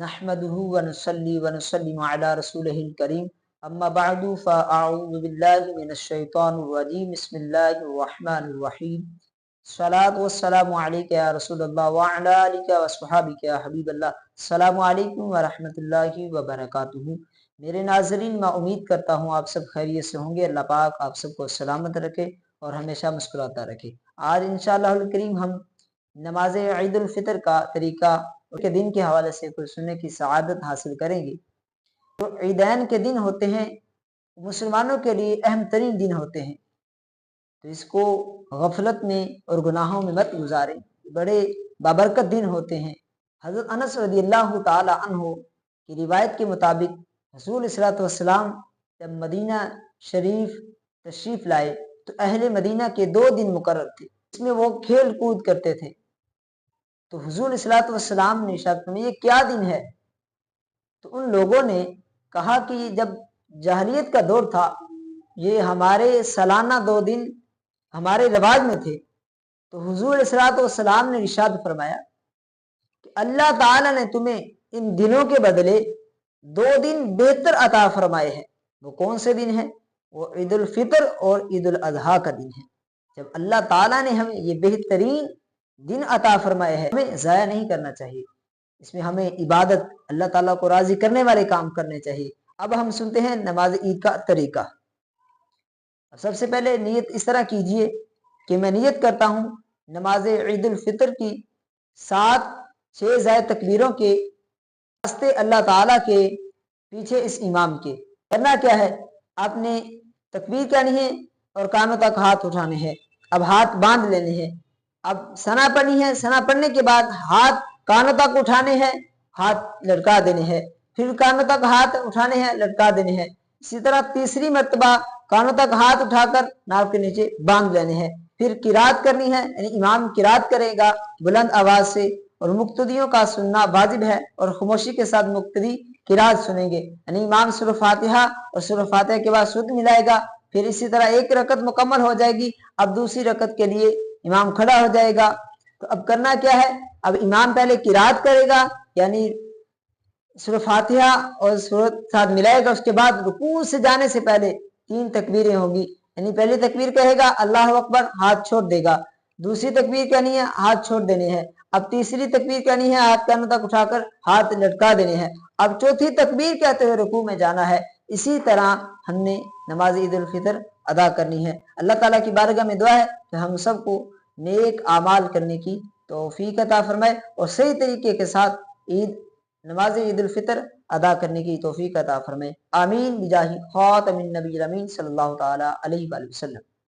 نحمده ونصلي ونسلم على رسوله الكريم اما بعد فاعوذ بالله من الشيطان الرجيم بسم الله الرحمن الرحيم الصلاة والسلام عليك يا رسول الله وعلى آلك وصحابك يا حبیب اللہ. السلام علیکم ورحمۃ اللہ وبرکاتہ. میرے ناظرین، میں امید کرتا ہوں آپ سب خیریت سے ہوں گے. اللہ پاک آپ سب کو سلامت رکھے اور ہمیشہ مسکراتا رکھے. آج انشاءاللہ الکریم ہم نماز عید الفطر کا طریقہ کے دن کے حوالے سے کچھ سننے کی سعادت حاصل کریں گے. تو عیدین کے دن ہوتے ہیں مسلمانوں کے لیے اہم ترین دن ہوتے ہیں، تو اس کو غفلت میں اور گناہوں میں مت گزاریں. بڑے بابرکت دن ہوتے ہیں. حضرت انس رضی اللہ تعالی عنہ کی روایت کے مطابق رسول صلی اللہ علیہ وسلم جب مدینہ شریف تشریف لائے تو اہل مدینہ کے 2 دن مقرر تھے، اس میں وہ کھیل کود کرتے تھے. تو حضور صلی اللہ علیہ وسلم نے ارشاد فرمایا یہ کیا دن ہے؟ تو ان لوگوں نے کہا کہ جب جاہلیت کا دور تھا یہ ہمارے سالانہ 2 دن ہمارے رواج میں تھے. تو حضور صلی اللہ علیہ وسلم نے ارشاد فرمایا کہ اللہ تعالی نے تمہیں ان دنوں کے بدلے 2 دن بہتر عطا فرمائے ہیں. وہ کون سے دن ہیں؟ وہ عید الفطر اور عید الاضحیٰ کا دن ہے. جب اللہ تعالیٰ نے ہمیں یہ بہترین دن عطا فرمائے ہیں ہمیں ضائع نہیں کرنا چاہیے. اس میں ہمیں عبادت اللہ تعالیٰ کو راضی کرنے والے کام کرنے چاہیے. اب ہم سنتے ہیں نماز عید کا طریقہ. سب سے پہلے نیت اس طرح کیجئے کہ میں نیت کرتا ہوں نماز عید الفطر کی 7-6 زائد تکبیروں کے واسطے اللہ تعالیٰ کے پیچھے اس امام کے. کرنا کیا ہے؟ آپ نے تکبیر کرنی ہے اور کانوں تک ہاتھ اٹھانے ہیں. اب ہاتھ باندھ لینے ہیں. اب ثنا پڑھنی ہے. ثنا پڑھنے کے بعد ہاتھ کانوں تک اٹھانے ہیں، ہاتھ لٹکا دینے ہیں. پھر کانوں تک ہاتھ اٹھانے ہیں، لٹکا دینے ہیں. اسی طرح تیسری مرتبہ کانوں تک ہاتھ اٹھا کر ناک کے نیچے باندھ لینے ہیں. پھر قرات کرنی ہے، یعنی امام قرات کرے گا بلند آواز سے، اور مقتدیوں کا سننا واجب ہے اور خاموشی کے ساتھ مقتدی قرات سنیں گے. یعنی امام سورہ فاتحہ اور سورہ فاتحہ کے بعد سود ملائے گا. پھر اسی طرح ایک رکعت مکمل ہو جائے گی. اب دوسری رکعت کے لیے امام کھڑا ہو جائے گا. تو اب کرنا کیا ہے؟ اب امام پہلے قرات کرے گا، یعنی سورہ فاتحہ اور سورۃ ساتھ ملائے گا. اس کے بعد رکوع سے جانے سے پہلے 3 تکبیریں ہوگی. یعنی پہلی تکبیر کہے گا اللہ اکبر، ہاتھ چھوڑ دے گا. دوسری تکبیر کہنی ہے، ہاتھ چھوڑ دینے ہیں. اب تیسری تکبیر کہنی ہے، ہاتھ کانوں تک اٹھا کر ہاتھ لٹکا دینے ہیں. اب چوتھی تکبیر کہتے ہوئے رکوع میں جانا ہے. اسی طرح ہم نے نماز عید الفطر ادا کرنی ہے. اللہ تعالیٰ کی بارگاہ میں دعا ہے کہ ہم سب کو نیک اعمال کرنے کی توفیق عطا فرمائے اور صحیح طریقے کے ساتھ نماز عید الفطر ادا کرنے کی توفیق عطا فرمائے. آمین بجاہ خاتم النبی الامین صلی اللہ تعالی علیہ وآلہ وسلم.